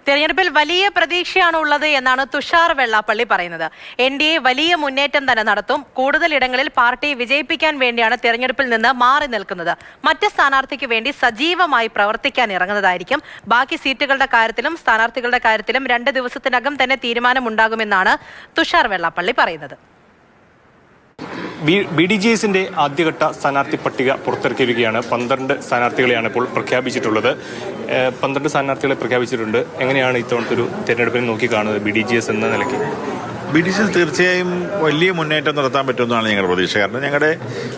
തെരഞ്ഞെടുപ്പിൽ വലിയ പ്രതീക്ഷയാണ് ഉള്ളത് എന്നാണ് തുഷാർ വെള്ളാപ്പള്ളി പറയുന്നത്. NDA വലിയ മുന്നേറ്റം തന്നെ നടത്തും. കൂടുതൽ ഇടങ്ങളിൽ പാർട്ടി വിജയിപ്പിക്കാൻ വേണ്ടിയാണ് തെരഞ്ഞെടുപ്പിൽ നിന്ന് മാറി നിൽക്കുന്നത്. മറ്റ് സ്ഥാനാർത്ഥിക്ക് വേണ്ടി സജീവമായി പ്രവർത്തിക്കാൻ ഇറങ്ങുന്നതായിരിക്കും. ബാക്കി സീറ്റുകളുടെ കാര്യത്തിലും സ്ഥാനാർത്ഥികളുടെ കാര്യത്തിലും 2 ദിവസത്തിനകം തന്നെ തീരുമാനമുണ്ടാകുമെന്നാണ് തുഷാർ വെള്ളാപ്പള്ളി പറയുന്നത്. BDJSന്റെ ആദ്യഘട്ട സ്ഥാനാർത്ഥി പട്ടിക പുറത്തിറക്കിയിരിക്കുകയാണ്. 12 സ്ഥാനാർത്ഥികളെയാണ് ഇപ്പോൾ പ്രഖ്യാപിച്ചിട്ടുള്ളത്. 12 സ്ഥാനാർത്ഥികളെ പ്രഖ്യാപിച്ചിട്ടുണ്ട്. എങ്ങനെയാണ് ഇത്തവണത്തെ ഒരു തെരഞ്ഞെടുപ്പിനെ നോക്കി കാണുന്നത് BDJS എന്ന നിലയ്ക്ക്? BDJS തീർച്ചയായും വലിയ മുന്നേറ്റം നടത്താൻ പറ്റുമെന്നാണ് ഞങ്ങളുടെ പ്രതീക്ഷ. കാരണം ഞങ്ങളുടെ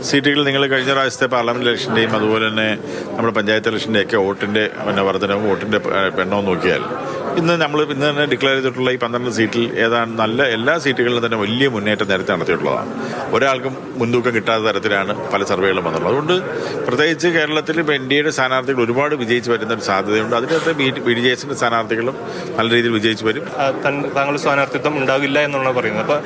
സീറ്റുകൾ നിങ്ങൾ കഴിഞ്ഞ പ്രാവശ്യത്തെ പാർലമെന്റ് ഇലക്ഷൻ്റെയും അതുപോലെ തന്നെ നമ്മുടെ പഞ്ചായത്ത് ഇലക്ഷൻ്റെയൊക്കെ വോട്ടിൻ്റെ വർധനവും വോട്ടിൻ്റെ എണ്ണവും നോക്കിയാൽ ഇന്ന് തന്നെ ഡിക്ലെയർ ചെയ്തിട്ടുള്ള ഈ 12 സീറ്റിൽ ഏതാണ്ട് എല്ലാ സീറ്റുകളിലും തന്നെ വലിയ മുന്നേറ്റം നേരത്തെ നടത്തിയിട്ടുള്ളതാണ്. ഒരാൾക്കും മുൻതൂക്കം കിട്ടാത്ത തരത്തിലാണ് പല സർവേകളും വന്നുള്ളത്. അതുകൊണ്ട് പ്രത്യേകിച്ച് കേരളത്തിൽ ഇപ്പോൾ NDAയുടെ സ്ഥാനാർത്ഥികൾ ഒരുപാട് വിജയിച്ച് വരുന്ന ഒരു സാധ്യതയുണ്ട്. അതിനകത്ത് BDJSന്റെ സ്ഥാനാർത്ഥികളും നല്ല രീതിയിൽ വിജയിച്ച് വരും. താങ്കളുടെ സ്ഥാനാർത്ഥിത്വം ഉണ്ടാകില്ല എന്നാണ് പറയുന്നത്. അപ്പോൾ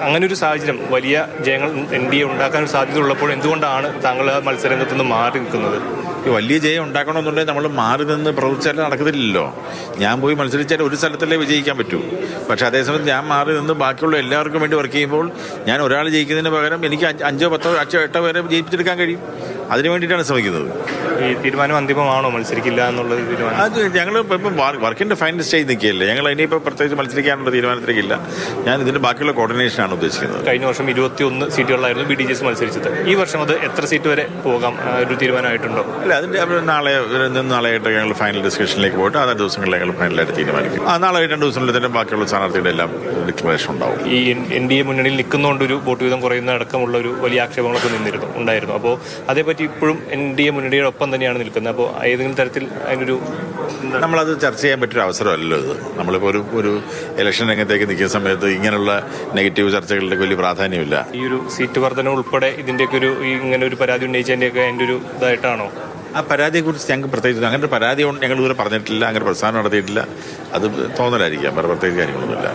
അങ്ങനെ ഒരു സാഹചര്യം വലിയ ജയങ്ങൾ NDA ഉണ്ടാക്കാൻ സാധ്യത ഉള്ളപ്പോൾ എന്തുകൊണ്ടാണ് താങ്കൾ മത്സരരംഗത്ത് നിന്ന് മാറി നിൽക്കുന്നത്? വലിയ ജയം ഉണ്ടാക്കണമെന്നുണ്ടെങ്കിൽ നമ്മൾ മാറി നിന്ന് പ്രവർത്തിച്ചാൽ നടക്കത്തില്ലല്ലോ. ഞാൻ പോയി മത്സരിച്ചാൽ ഒരു സ്ഥലത്തല്ലേ വിജയിക്കാൻ പറ്റൂ. പക്ഷേ അതേസമയം ഞാൻ മാറി നിന്ന് ബാക്കിയുള്ള എല്ലാവർക്കും വേണ്ടി വർക്ക് ചെയ്യുമ്പോൾ ഞാൻ ഒരാൾ ജയിക്കുന്നതിന് പകരം എനിക്ക് 5, 10, 8 പേരെ ജയിപ്പിച്ചെടുക്കാൻ കഴിയും. അതിനു വേണ്ടിയിട്ടാണ് ശ്രമിക്കുന്നത്. ഈ തീരുമാനം അന്തിമമാണോ മത്സരിക്കില്ല എന്നുള്ളത് തീരുമാനം? അത് ഞങ്ങൾ ഇപ്പം വർക്കിൻ്റെ ഫൈനൽ സ്റ്റേജ് നിൽക്കുകയല്ലേ. ഞങ്ങൾ ഇനിയിപ്പോൾ പ്രത്യേകിച്ച് മത്സരിക്കാനുള്ള തീരുമാനത്തിലേക്കില്ല. ഞാൻ ഇതിൻ്റെ ബാക്കിയുള്ള കോർഡിനേഷനാണ് ഉദ്ദേശിക്കുന്നത്. കഴിഞ്ഞ വർഷം 21 സീറ്റുകളിലായിരുന്നു BDJS മത്സരിച്ചത്. ഈ വർഷം അത് എത്ര സീറ്റ് വരെ പോകാം ഒരു തീരുമാനമായിട്ടുണ്ടോ? അല്ല, അതിൻ്റെ നാളെയായിട്ട് ഞങ്ങൾ ഫൈനൽ ഡിസ്കഷനിലേക്ക് പോയിട്ട് ആ ദിവസങ്ങളിൽ ഞങ്ങൾ ഫൈനലായിട്ട് തീരുമാനിക്കും. നാളെ 2 ദിവസങ്ങളിൽ തന്നെ ബാക്കിയുള്ള സ്ഥാനാർത്ഥികളുടെ എല്ലാം ഡിക്ലറേഷൻ ഉണ്ടാവും. ഈ NDA മുന്നണിയിൽ നിൽക്കുന്നതുകൊണ്ട് ഒരു വോട്ട് വീതം കുറയുന്ന അടക്കമുള്ള ഒരു വലിയ ആക്ഷേപങ്ങളൊക്കെ ഉണ്ടായിരുന്നു. അപ്പോൾ അതേപറ്റി ഇപ്പോഴും NDA മുന്നണിയുടെ ഒപ്പം തന്നെയാണ് നിൽക്കുന്നത്. അപ്പോൾ ഏതെങ്കിലും തരത്തിൽ അതിനൊരു നമ്മളത് ചർച്ച ചെയ്യാൻ പറ്റിയൊരു അവസരമല്ലല്ലോ ഇത്. നമ്മളിപ്പോൾ ഒരു ഇലക്ഷൻ രംഗത്തേക്ക് നിൽക്കുന്ന സമയത്ത് ഇങ്ങനെയുള്ള നെഗറ്റീവ് ചർച്ചകളുടെ വലിയ പ്രാധാന്യമില്ല. ഈ ഒരു സീറ്റ് വർധന ഉൾപ്പെടെ ഇതിൻ്റെയൊക്കെ ഇങ്ങനെ ഒരു പരാതി ഉന്നയിച്ചതിൻ്റെയൊക്കെ അതിൻ്റെ ഒരു ഇതായിട്ടാണോ? ആ പരാതിയെക്കുറിച്ച് ഞങ്ങൾക്ക് പ്രത്യേകിച്ച് അങ്ങനെ ഒരു പരാതി ഞങ്ങൾ ഇതുവരെ പറഞ്ഞിട്ടില്ല, അങ്ങനെ പ്രസ്ഥാനം നടത്തിയിട്ടില്ല. അത് തോന്നലായിരിക്കാം, വേറെ പ്രത്യേകിച്ച് കാര്യങ്ങളൊന്നുമില്ല.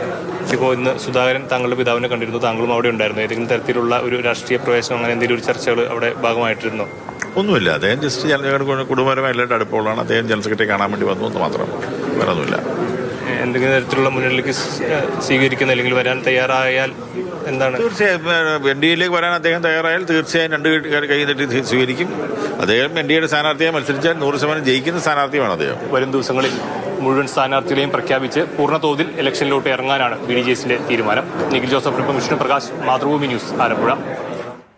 ഇപ്പോൾ ഇന്ന് സുധാകരൻ താങ്കളുടെ പിതാവിനെ കണ്ടിരുന്നു, താങ്കളും അവിടെ ഉണ്ടായിരുന്നു. ഏതെങ്കിലും തരത്തിലുള്ള ഒരു രാഷ്ട്രീയ പ്രവേശനം അങ്ങനെ എന്തെങ്കിലും ഒരു ചർച്ചകൾ അവിടെ ഭാഗമായിട്ടിരുന്നോ? ഒന്നുമില്ല. അദ്ദേഹം ജസ്റ്റ് ഞങ്ങളുടെ കുടുംബപരമായി എല്ലാവരും അടുപ്പമുള്ളതാണ്. അദ്ദേഹം ജനറൽ സെക്രട്ടറി കാണാൻ വേണ്ടി വന്നു എന്ന് മാത്രം, വേറെ ഒന്നുമില്ല. എന്തെങ്കിലും തരത്തിലുള്ള മുന്നിലേക്ക് സ്വീകരിക്കുന്ന അല്ലെങ്കിൽ വരാൻ തയ്യാറായാൽ എന്താണ്? തീർച്ചയായും NDAയിലേക്ക് വരാൻ അദ്ദേഹം തയ്യാറായാൽ തീർച്ചയായും 2 കൈ നീട്ടി സ്വീകരിക്കും. അദ്ദേഹം NDAയുടെ സ്ഥാനാർത്ഥിയെ മത്സരിച്ചാൽ 100% ജയിക്കുന്ന സ്ഥാനാർത്ഥിയാണ് അദ്ദേഹം. വരും ദിവസങ്ങളിൽ മുഴുവൻ സ്ഥാനാർത്ഥികളെയും പ്രഖ്യാപിച്ച് പൂർണ്ണതോതിൽ ഇലക്ഷനിലോട്ട് ഇറങ്ങാനാണ് BDJSന്റെ തീരുമാനം. Nikhil Joseph, Vishnu Prakash, Mathrubhumi news, Alappuzha.